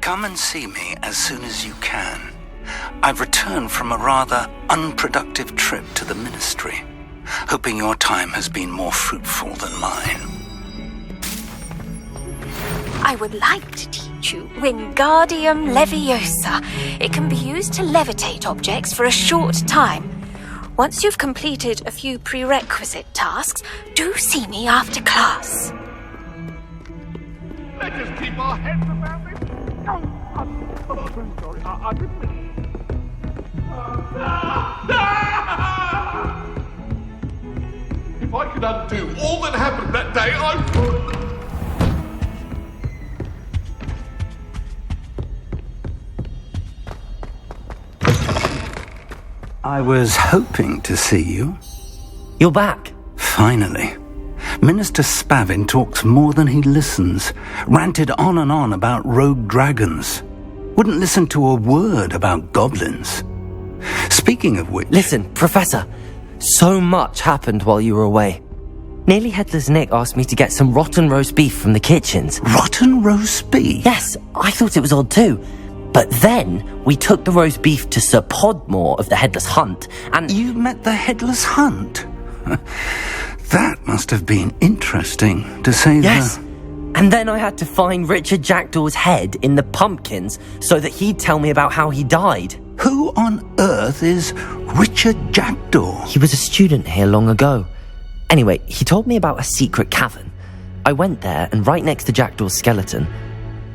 Come and see me as soon as you can. I've returned from a rather unproductive trip to the Ministry, hoping your time has been more fruitful than mine. I would like to teach you Wingardium Leviosa. It can be used to levitate objects for a short time. Once you've completed a few prerequisite tasks, do see me after class. Let's just keep our heads about this. I'm sorry, I didn't mean. If I could undo all that happened that day, I would. I was hoping to see you. You're back. Finally. Minister Spavin talks more than he listens, ranted on and on about rogue dragons. Wouldn't listen to a word about goblins. Speaking of which... Listen, Professor, so much happened while you were away. Nearly Headless Nick asked me to get some rotten roast beef from the kitchens. Rotten roast beef? Yes, I thought it was odd too. But then we took the roast beef to Sir Podmore of the Headless Hunt, and... You met the Headless Hunt? That must have been interesting, to say the... Yes, and then I had to find Richard Jackdaw's head in the pumpkins so that he'd tell me about how he died. Who on earth is Richard Jackdaw? He was a student here long ago. Anyway, he told me about a secret cavern. I went there, and right next to Jackdaw's skeleton,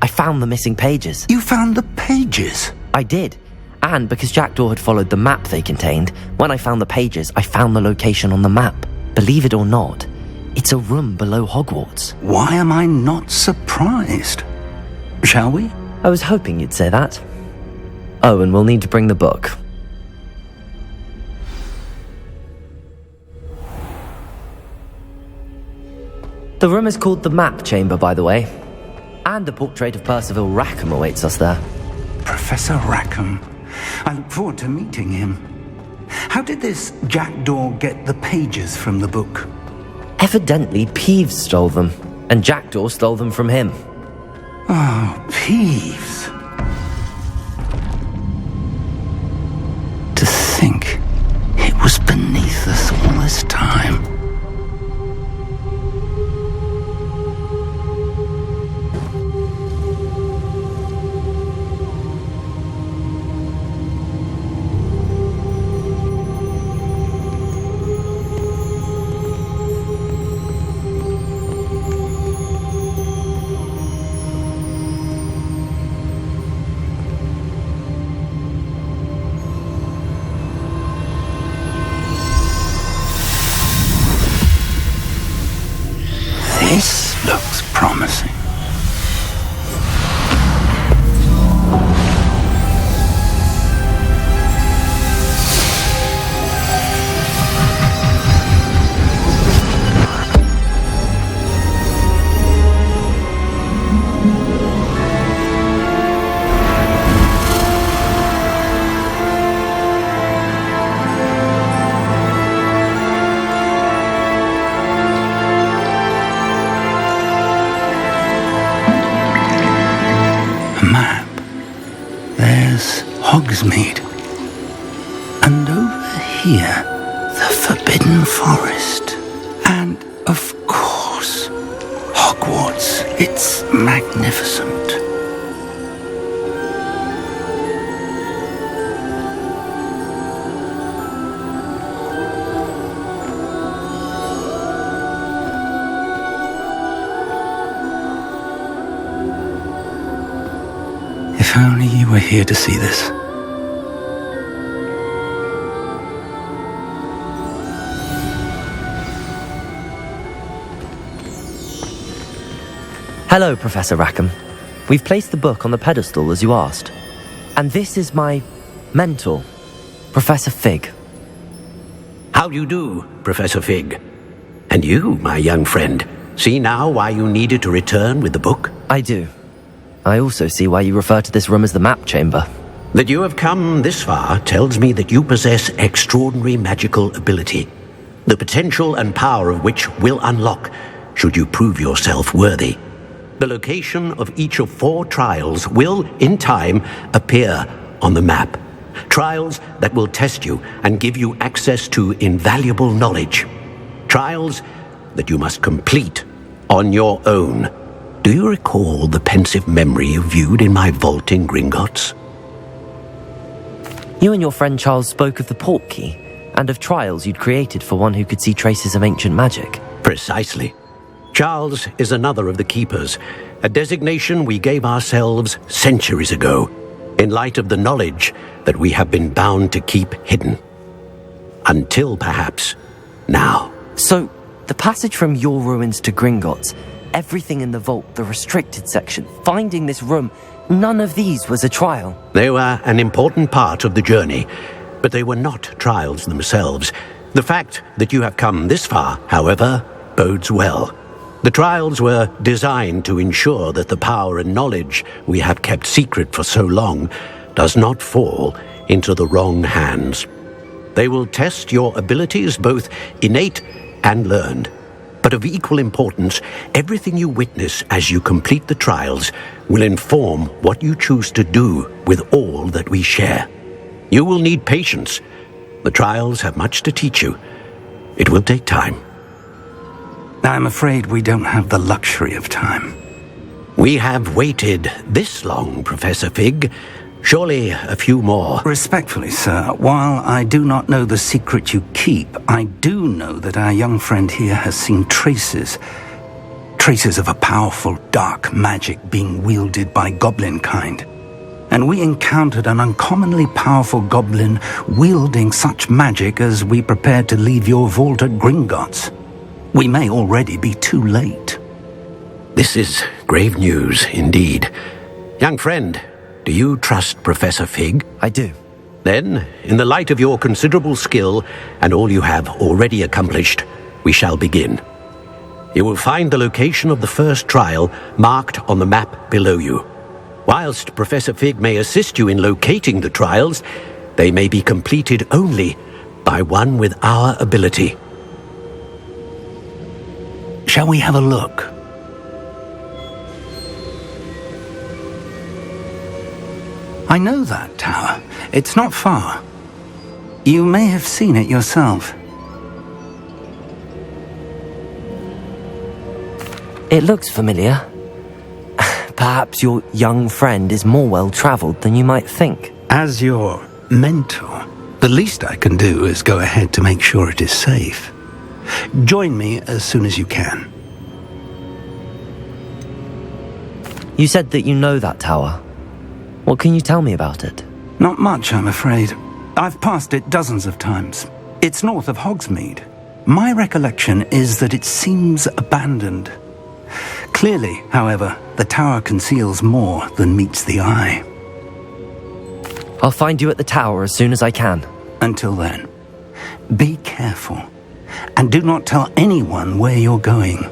I found the missing pages. You found the pages? I did. And because Jackdaw had followed the map they contained, when I found the pages, I found the location on the map. Believe it or not, it's a room below Hogwarts. Why am I not surprised? Shall we? I was hoping you'd say that. Oh, and we'll need to bring the book. The room is called the Map Chamber, by the way. And a portrait of Percival Rackham awaits us there. Professor Rackham. I look forward to meeting him. How did this Jackdaw get the pages from the book? Evidently, Peeves stole them, and Jackdaw stole them from him. Oh, Peeves. To think it was beneath us all this time. This looks promising. Map. There's Hogsmeade. And over here, the Forbidden Forest. And, of course, Hogwarts. It's magnificent. If only you were here to see this. Hello, Professor Rackham. We've placed the book on the pedestal as you asked. And this is my mentor, Professor Fig. How do you do, Professor Fig? And you, my young friend, see now why you needed to return with the book? I do. I also see why you refer to this room as the Map Chamber. That you have come this far tells me that you possess extraordinary magical ability, the potential and power of which will unlock should you prove yourself worthy. The location of each of 4 trials will, in time, appear on the map. Trials that will test you and give you access to invaluable knowledge. Trials that you must complete on your own. Do you recall the pensive memory you viewed in my vault in Gringotts? You and your friend Charles spoke of the port key, and of trials you'd created for one who could see traces of ancient magic. Precisely. Charles is another of the Keepers, a designation we gave ourselves centuries ago, in light of the knowledge that we have been bound to keep hidden. Until, perhaps, now. So, the passage from your ruins to Gringotts, everything in the vault, the restricted section, finding this room, none of these was a trial. They were an important part of the journey, but they were not trials themselves. The fact that you have come this far, however, bodes well. The trials were designed to ensure that the power and knowledge we have kept secret for so long does not fall into the wrong hands. They will test your abilities, both innate and learned. But of equal importance, everything you witness as you complete the trials will inform what you choose to do with all that we share. You will need patience. The trials have much to teach you. It will take time. I'm afraid we don't have the luxury of time. We have waited this long, Professor Fig. Surely a few more. Respectfully, sir, while I do not know the secret you keep, I do know that our young friend here has seen traces of a powerful dark magic being wielded by goblin kind. And we encountered an uncommonly powerful goblin wielding such magic as we prepared to leave your vault at Gringotts. We may already be too late. This is grave news, indeed. Young friend, do you trust Professor Fig? I do. Then, in the light of your considerable skill and all you have already accomplished, we shall begin. You will find the location of the first trial marked on the map below you. Whilst Professor Fig may assist you in locating the trials, they may be completed only by one with our ability. Shall we have a look? I know that tower. It's not far. You may have seen it yourself. It looks familiar. Perhaps your young friend is more well-traveled than you might think. As your mentor, the least I can do is go ahead to make sure it is safe. Join me as soon as you can. You said that you know that tower. What can you tell me about it? Not much, I'm afraid. I've passed it dozens of times. It's north of Hogsmeade. My recollection is that it seems abandoned. Clearly, however, the tower conceals more than meets the eye. I'll find you at the tower as soon as I can. Until then, be careful, and do not tell anyone where you're going.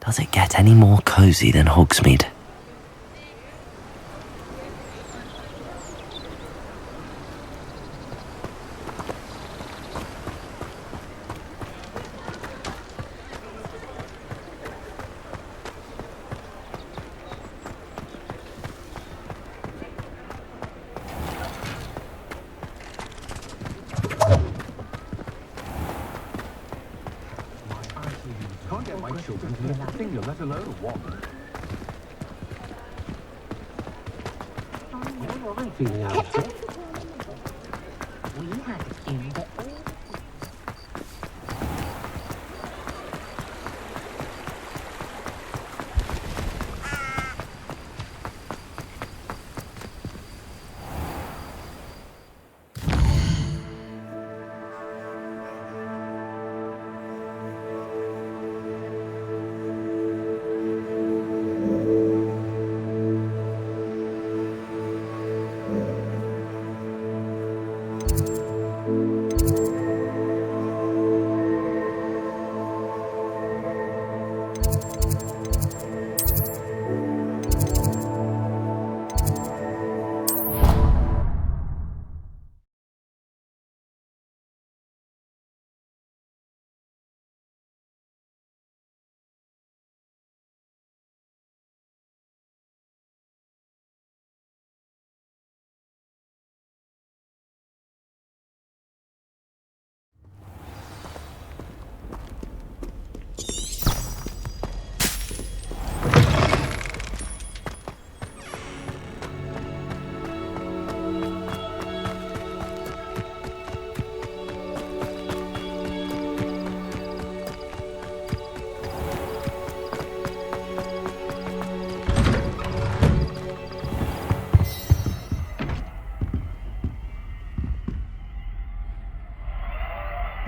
Does it get any more cosy than Hogsmeade?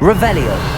Revelio.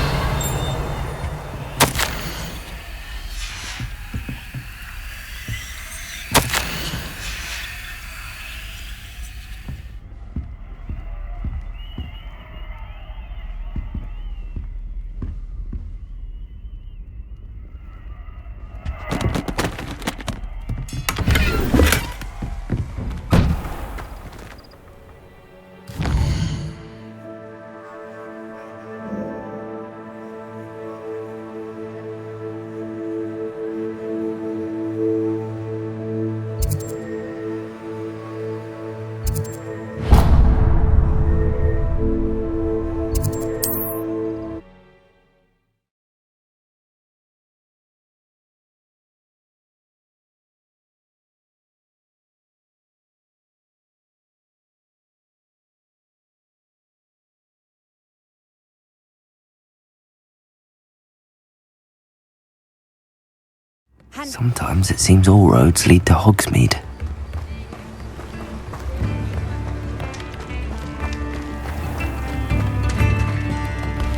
Sometimes it seems all roads lead to Hogsmeade.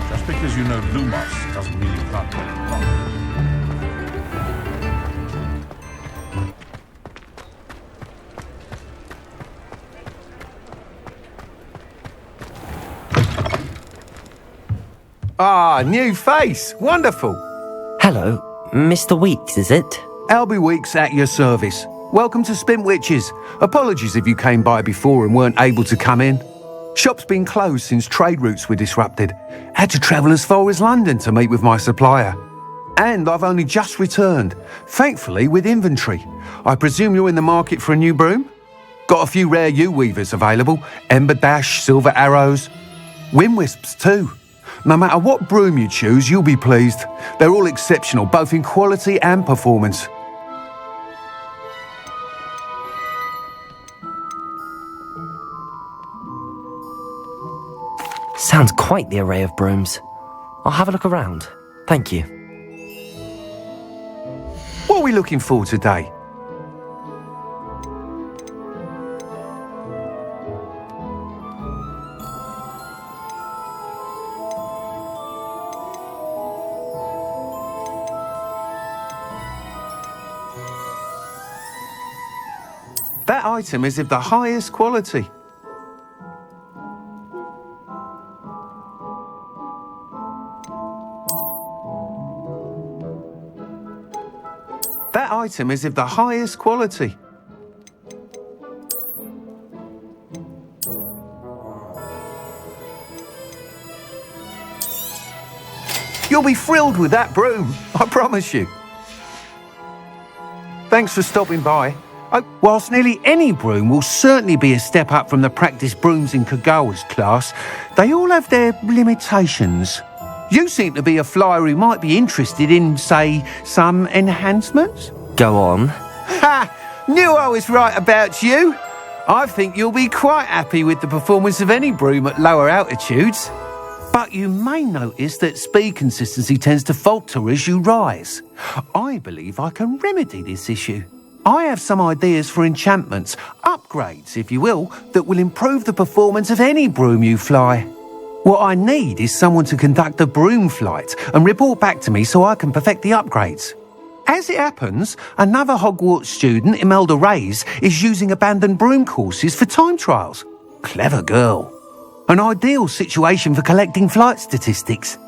Just because you know Lumos doesn't mean you can't know Lumos. Ah, new face. Wonderful. Hello, Mr. Weeks, is it? Albie Weeks at your service. Welcome to Spintwitches. Apologies if you came by before and weren't able to come in. Shop's been closed since trade routes were disrupted. Had to travel as far as London to meet with my supplier. And I've only just returned, thankfully with inventory. I presume you're in the market for a new broom? Got a few rare U-weavers available. Ember Dash, Silver Arrows. Wind Wisps too. No matter what broom you choose, you'll be pleased. They're all exceptional, both in quality and performance. Sounds quite the array of brooms. I'll have a look around. Thank you. What are we looking for today? That item is of the highest quality. That item is of the highest quality. You'll be thrilled with that broom, I promise you. Thanks for stopping by. Whilst nearly any broom will certainly be a step up from the practice brooms in Kagawa's class, they all have their limitations. You seem to be a flyer who might be interested in, say, some enhancements? Go on. Ha! Knew I was right about you. I think you'll be quite happy with the performance of any broom at lower altitudes. But you may notice that speed consistency tends to falter as you rise. I believe I can remedy this issue. I have some ideas for enchantments, upgrades, if you will, that will improve the performance of any broom you fly. What I need is someone to conduct a broom flight and report back to me so I can perfect the upgrades. As it happens, another Hogwarts student, Imelda Reyes, is using abandoned broom courses for time trials. Clever girl. An ideal situation for collecting flight statistics.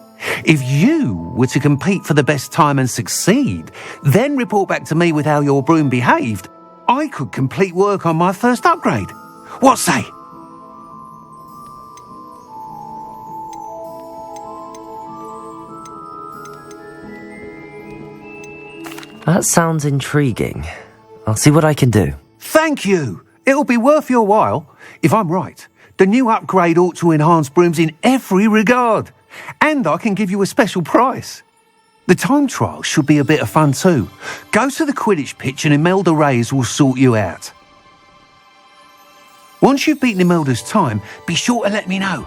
If you were to compete for the best time and succeed, then report back to me with how your broom behaved, I could complete work on my first upgrade. What say? That sounds intriguing. I'll see what I can do. Thank you. It'll be worth your while. If I'm right, the new upgrade ought to enhance brooms in every regard. And I can give you a special price. The time trial should be a bit of fun too. Go to the Quidditch pitch and Imelda Reyes will sort you out. Once you've beaten Imelda's time, be sure to let me know.